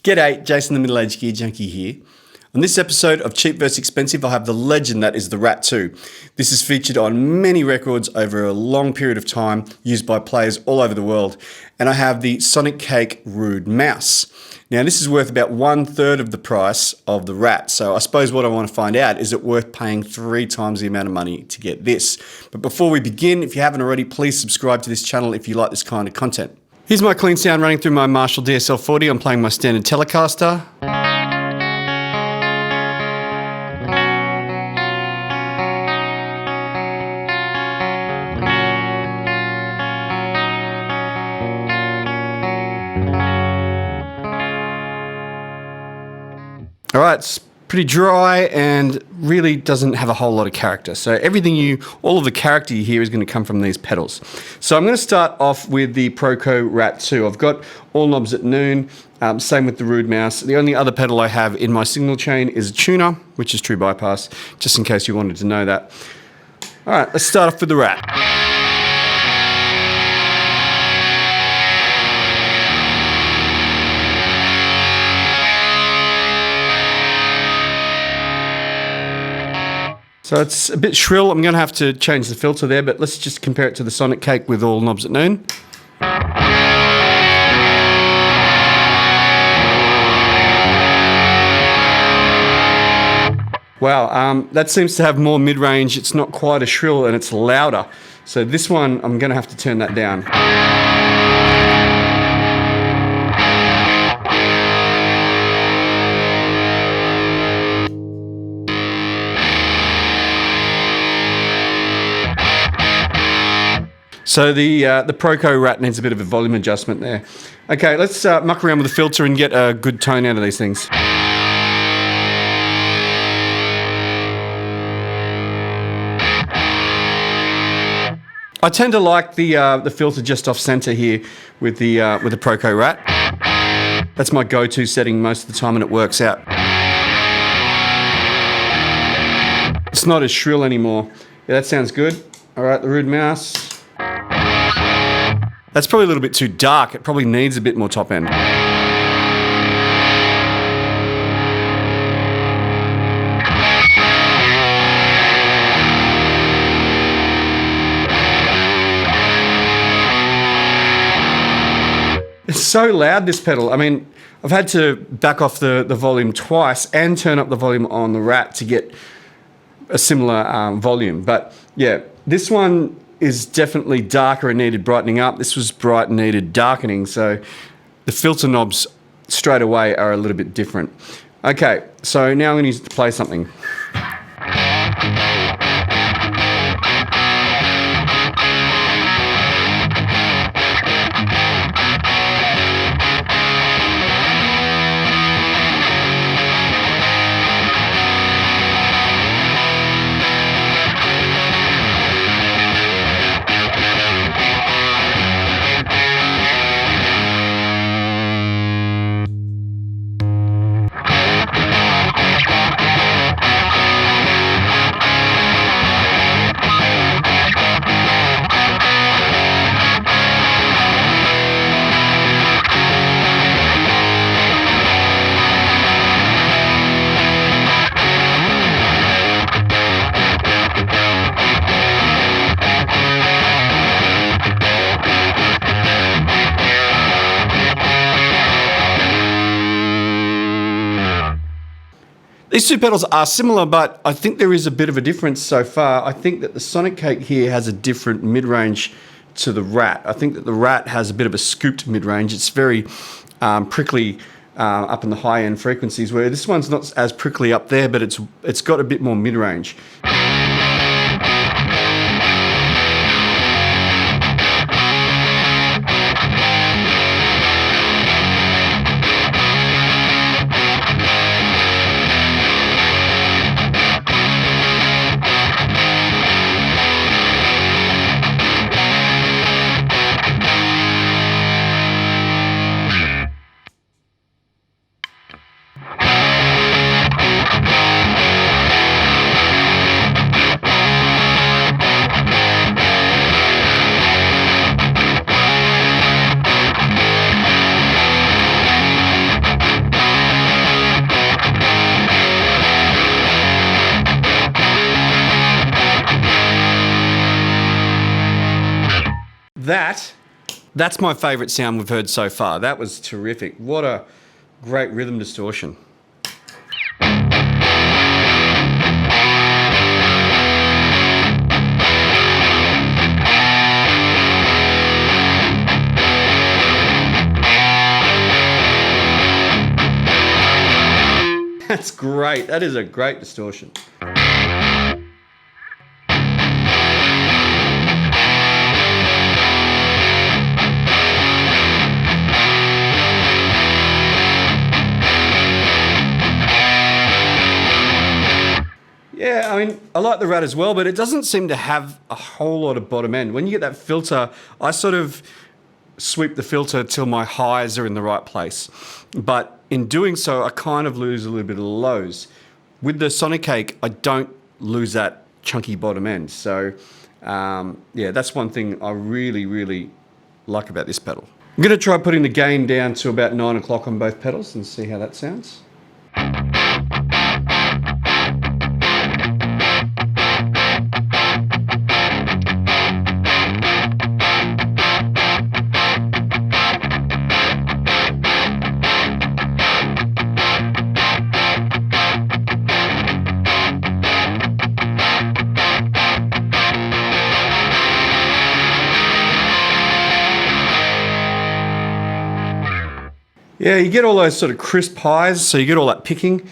G'day, Jason the Middle-Aged Gear Junkie here. On this episode of Cheap vs Expensive, I have the legend that is the RAT 2. This is featured on many records over a long period of time, used by players all over the world. And I have the Sonicake Rude Mouse. Now this is worth about 1/3 of the price of the RAT. So I suppose what I want to find out, is it worth paying 3 times the amount of money to get this? But before we begin, if you haven't already, please subscribe to this channel if you like this kind of content. Here's my clean sound running through my Marshall DSL-40. I'm playing my standard Telecaster. All right, it's pretty dry and really doesn't have a whole lot of character. So all of the character you hear is going to come from these pedals. So I'm going to start off with the ProCo RAT 2. I've got all knobs at noon, same with the Rude Mouse. The only other pedal I have in my signal chain is a tuner, which is true bypass, just in case you wanted to know that. All right, let's start off with the RAT. So it's a bit shrill. I'm going to have to change the filter there, but let's just compare it to the Sonicake with all knobs at noon. Wow, that seems to have more mid-range. It's not quite as shrill and it's louder. So this one, I'm going to have to turn that down. So the ProCo RAT needs a bit of a volume adjustment there. Okay, let's muck around with the filter and get a good tone out of these things. I tend to like the filter just off center here with the ProCo RAT. That's my go-to setting most of the time, and it works out. It's not as shrill anymore. Yeah, that sounds good. All right, the Rude Mouse. That's probably a little bit too dark. It probably needs a bit more top end. It's so loud, this pedal. I mean, I've had to back off the volume twice and turn up the volume on the RAT to get a similar volume. But yeah, this one is definitely darker and needed brightening up. This was bright and needed darkening, so the filter knobs straight away are a little bit different. Okay, so now I'm going to play something. These two pedals are similar, but I think there is a bit of a difference so far. I think that the Sonicake here has a different mid-range to the RAT. I think that the RAT has a bit of a scooped mid-range. It's very prickly up in the high-end frequencies, where this one's not as prickly up there, but it's got a bit more mid-range. That's my favourite sound we've heard so far. That was terrific. What a great rhythm distortion. That's great. That is a great distortion. Yeah, I mean, I like the Rat as well, but it doesn't seem to have a whole lot of bottom end. When you get that filter, I sort of sweep the filter till my highs are in the right place. But in doing so, I kind of lose a little bit of the lows. With the Sonicake, I don't lose that chunky bottom end. So, yeah, that's one thing I really, really like about this pedal. I'm going to try putting the gain down to about 9 o'clock on both pedals and see how that sounds. Yeah, you get all those sort of crisp highs, so you get all that picking,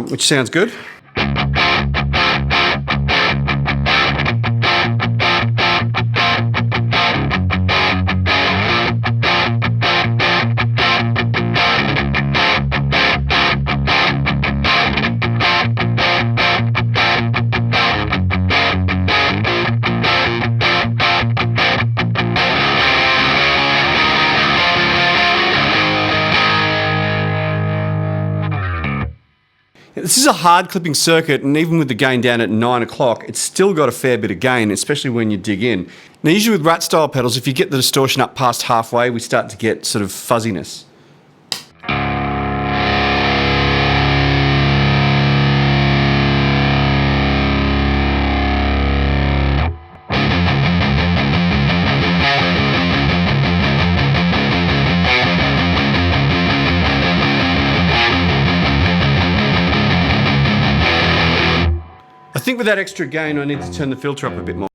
which sounds good. This is a hard clipping circuit, and even with the gain down at 9 o'clock, it's still got a fair bit of gain, especially when you dig in. Now, usually with Rat style pedals, if you get the distortion up past halfway, we start to get sort of fuzziness. I think with that extra gain, I need to turn the filter up a bit more.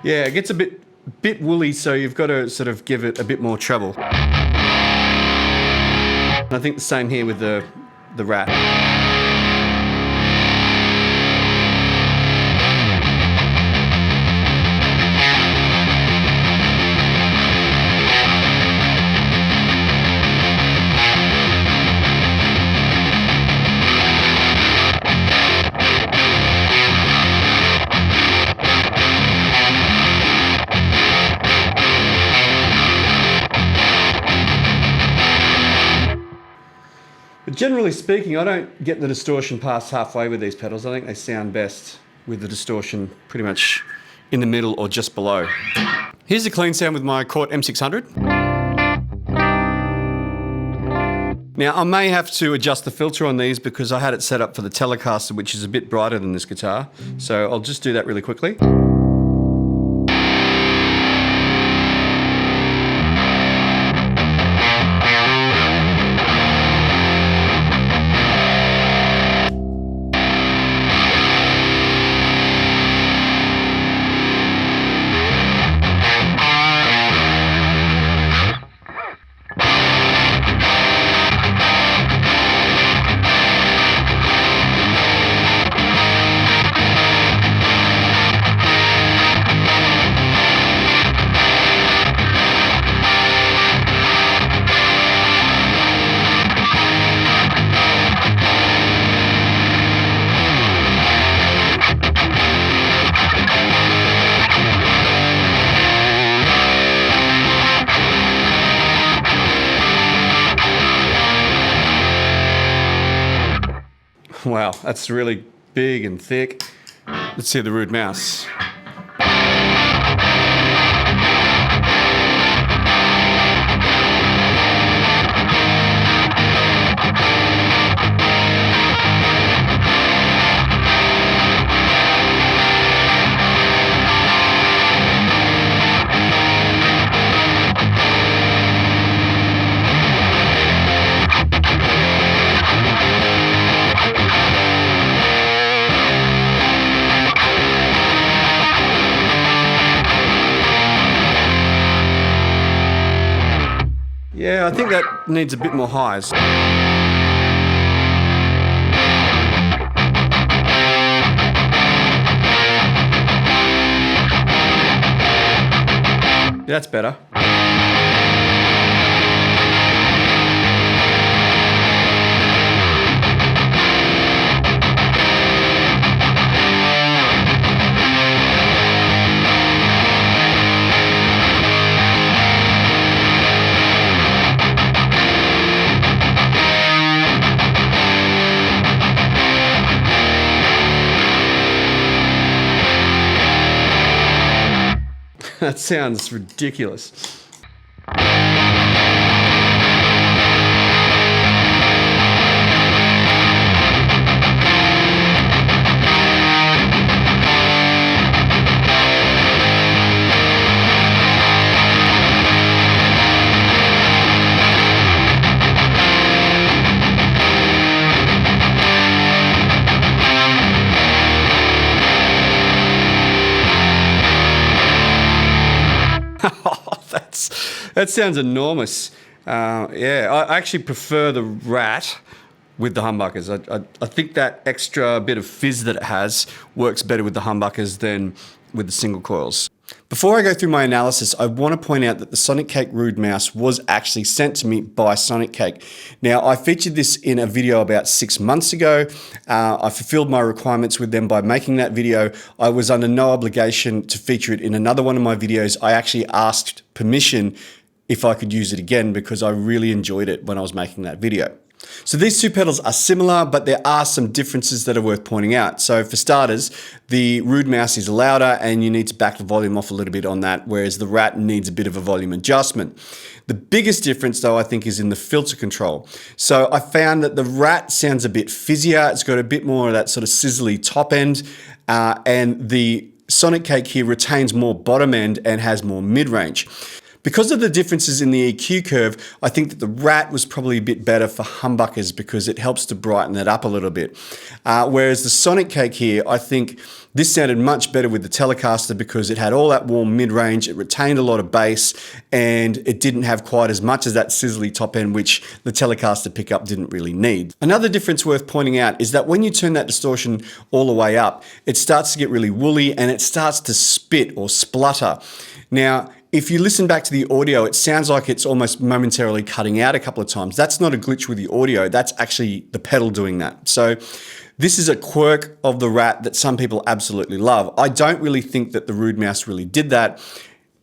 Yeah, it gets a bit woolly, so you've got to sort of give it a bit more treble. And I think the same here with the Rat. But generally speaking, I don't get the distortion past halfway with these pedals. I think they sound best with the distortion pretty much in the middle or just below. Here's a clean sound with my Cort M600. Now, I may have to adjust the filter on these because I had it set up for the Telecaster, which is a bit brighter than this guitar. So I'll just do that really quickly. Wow, that's really big and thick. Let's hear the rude mouse. Yeah, I think that needs a bit more highs. That's better. That sounds ridiculous. That sounds enormous. Yeah, I actually prefer the RAT with the humbuckers. I think that extra bit of fizz that it has works better with the humbuckers than with the single coils. Before I go through my analysis, I want to point out that the Sonicake Rude mouse was actually sent to me by Sonicake. Now, I featured this in a video about 6 months ago. I fulfilled my requirements with them by making that video. I was under no obligation to feature it in another one of my videos. I actually asked permission if I could use it again because I really enjoyed it when I was making that video. So these two pedals are similar, but there are some differences that are worth pointing out. So for starters, the Rude mouse is louder and you need to back the volume off a little bit on that, whereas the RAT needs a bit of a volume adjustment. The biggest difference though, I think, is in the filter control. So I found that the RAT sounds a bit fizzier. It's got a bit more of that sort of sizzly top end, and the Sonicake here retains more bottom end and has more mid-range. Because of the differences in the EQ curve, I think that the RAT was probably a bit better for humbuckers because it helps to brighten it up a little bit. Whereas the Sonicake here, I think this sounded much better with the Telecaster because it had all that warm mid-range, it retained a lot of bass, and it didn't have quite as much as that sizzly top end, which the Telecaster pickup didn't really need. Another difference worth pointing out is that when you turn that distortion all the way up, it starts to get really woolly and it starts to spit or splutter. Now, if you listen back to the audio, it sounds like it's almost momentarily cutting out a couple of times. That's not a glitch with the audio, that's actually the pedal doing that. So this is a quirk of the RAT that some people absolutely love. I don't really think that the Rude mouse really did that.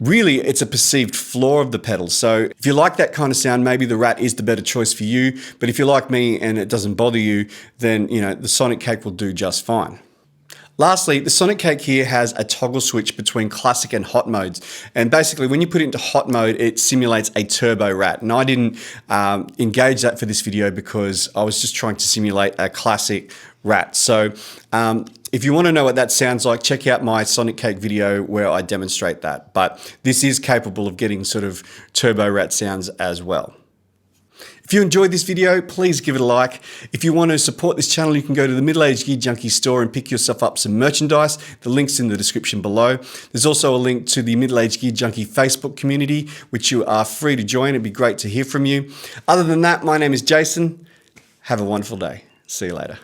Really, it's a perceived flaw of the pedal. So if you like that kind of sound, maybe the RAT is the better choice for you. But if you're like me and it doesn't bother you, then the Sonicake will do just fine. Lastly, the Sonicake here has a toggle switch between classic and hot modes. And basically when you put it into hot mode, it simulates a turbo RAT. And I didn't engage that for this video because I was just trying to simulate a classic RAT. So if you want to know what that sounds like, check out my Sonicake video where I demonstrate that. But this is capable of getting sort of turbo RAT sounds as well. If you enjoyed this video, please give it a like. If you want to support this channel, you can go to the Middle Aged Gear Junkie store and pick yourself up some merchandise. The link's in the description below. There's also a link to the Middle Aged Gear Junkie Facebook community, which you are free to join. It'd be great to hear from you. Other than that, my name is Jason. Have a wonderful day. See you later.